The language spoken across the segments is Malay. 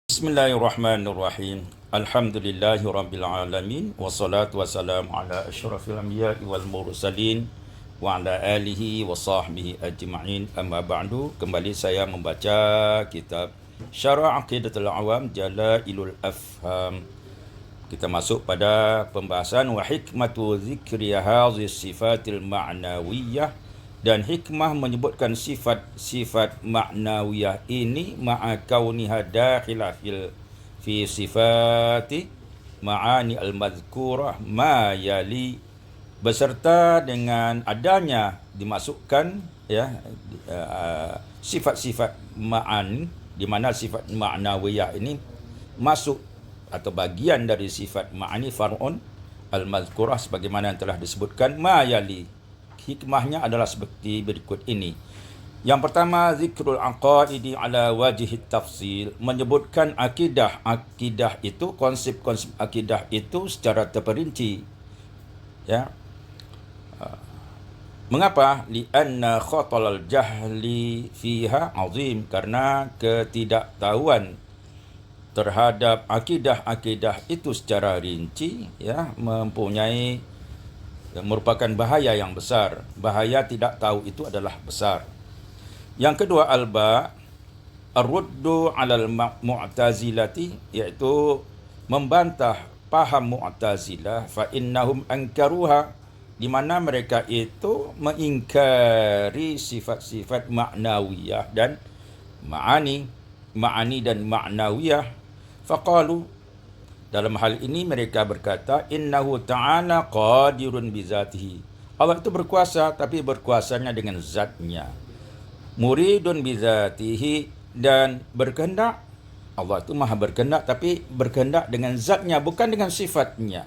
Bismillahirrahmanirrahim. Alhamdulillahi rabbil alamin wassalatu wassalamu ala asyrafil anbiya'i wal mursalin wa ala alihi wa sahbihi ajma'in. Amma ba'du, kembali saya membaca kitab Syarah Aqidatul Awam Jala'ilul Afham. Kita masuk pada pembahasan wa hikmatu zikri hadhihi sifatil ma'nawiyah, dan hikmah menyebutkan sifat-sifat ma'nawiyah ini ma'a kauniha dakhilah fi sifati ma'ani al-madhkurah ma yali, beserta dengan adanya dimasukkan sifat-sifat ma'ani, di mana sifat ma'nawiyah ini masuk atau bagian dari sifat ma'ani far'un al-madhkurah sebagaimana yang telah disebutkan. Ma yali, hikmahnya adalah seperti berikut ini. Yang pertama, zikrul aqaidi ala wajhi tafsil, menyebutkan akidah itu, konsep-konsep akidah itu secara terperinci. Mengapa? Lianna khatalal jahli fiha azim, karena ketidaktahuan terhadap akidah itu secara rinci merupakan bahaya yang besar. Bahaya tidak tahu itu adalah besar. Yang kedua, ar-ruddu 'alal mu'tazilati, iaitu membantah paham Mu'tazilah, fa innahum ankaruha, di mana mereka itu mengingkari sifat-sifat ma'nawiyah dan ma'ani dan ma'nawiyah. Faqalu, dalam hal ini mereka berkata, innahu ta'ala qadirun bizatihi, Allah itu berkuasa tapi berkuasanya dengan zatnya. Muridun bizatihi, dan berkehendak, Allah itu maha berkehendak tapi berkehendak dengan zatnya, bukan dengan sifatnya.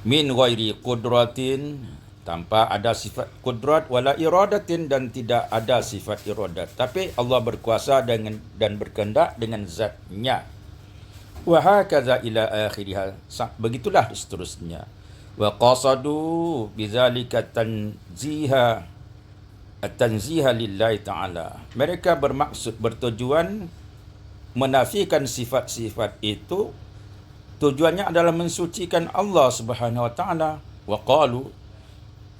Min ghairi qudratin, tanpa ada sifat kudrat, wala iradatin, dan tidak ada sifat iradat, tapi Allah berkuasa dan berkehendak dengan zatnya. Wa hakaza ila akhiriha, begitulah seterusnya. Wa qasadu bizalika tanziha lillahi ta'ala, mereka bertujuan menafikan sifat-sifat itu, tujuannya adalah mensucikan Allah Subhanahu wa taala. Wa qalu,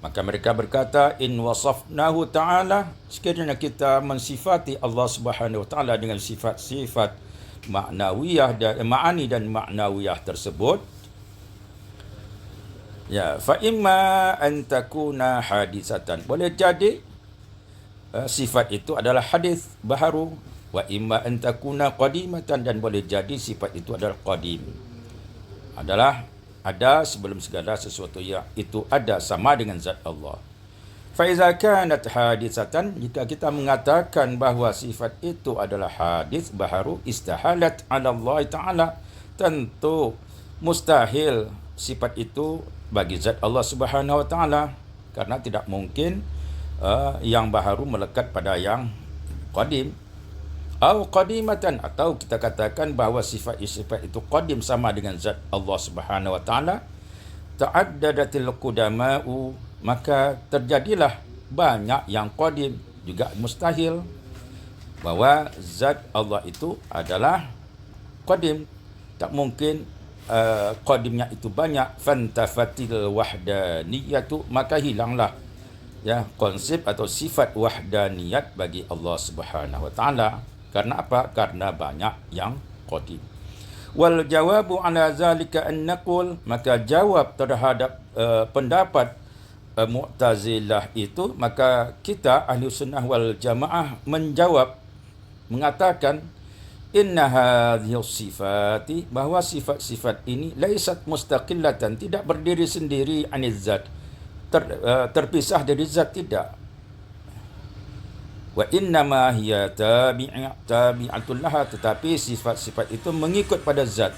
maka mereka berkata, in wasafnahu ta'ala, sekiranya kita mensifati Allah Subhanahu wa taala dengan sifat-sifat ma'nawiyah dan ma'ani dan ma'nawiyah tersebut, fa imma an takuna hadisatan, boleh jadi sifat itu adalah hadis baharu, wa imma an takuna qadimatan, dan boleh jadi sifat itu adalah qadim, adalah ada sebelum segala sesuatu yang itu ada, sama dengan zat Allah. Fa iza kanat hadisatan, jika kita mengatakan bahawa sifat itu adalah hadis baharu, istahalat 'ala Allah taala, tentu mustahil sifat itu bagi zat Allah Subhanahu wa taala, karena tidak mungkin yang baharu melekat pada yang qadim. Atau qadimatan, atau kita katakan bahawa sifat itu qadim, sama dengan zat Allah Subhanahu wa taala. Ta'addadatil qudama'u, maka terjadilah banyak yang qadim, juga mustahil bahawa zat Allah itu adalah qadim, tak mungkin qadimnya itu banyak. Fantafatil wahdaniyatu, maka hilanglah konsep atau sifat wahdaniyat bagi Allah Subhanahu wa taala. Karena apa? Karena banyak yang qadim. Wal jawabu ala zalika an naqul, maka jawab terhadap pendapat Mu'tazilah itu, maka kita ahli sunnah wal jamaah menjawab, mengatakan, inna hadhihi sifati, bahawa sifat-sifat ini laisat mustaqillatan, tidak berdiri sendiri aniz zat, terpisah dari zat, tidak. Wa innama hiya tabi'atul laha, tetapi sifat-sifat itu mengikut pada zat,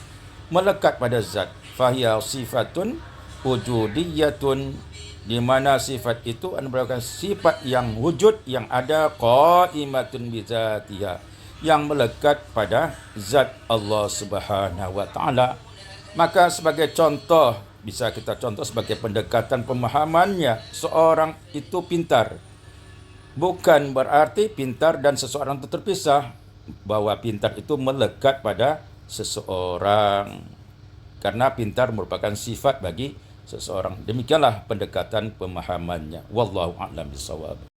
melekat pada zat. Fahiya sifatun wujudiyatun, di mana sifat itu merupakan sifat yang wujud, yang ada, qaimatun bi zatiha, yang melekat pada zat Allah Subhanahu wa taala. Maka sebagai contoh, bisa kita contoh sebagai pendekatan pemahamannya, seorang itu pintar, bukan berarti pintar dan seseorang itu terpisah. bahawa pintar itu melekat pada seseorang, karena pintar merupakan sifat bagi seseorang. Demikianlah pendekatan pemahamannya. Wallahu a'lam bishawab.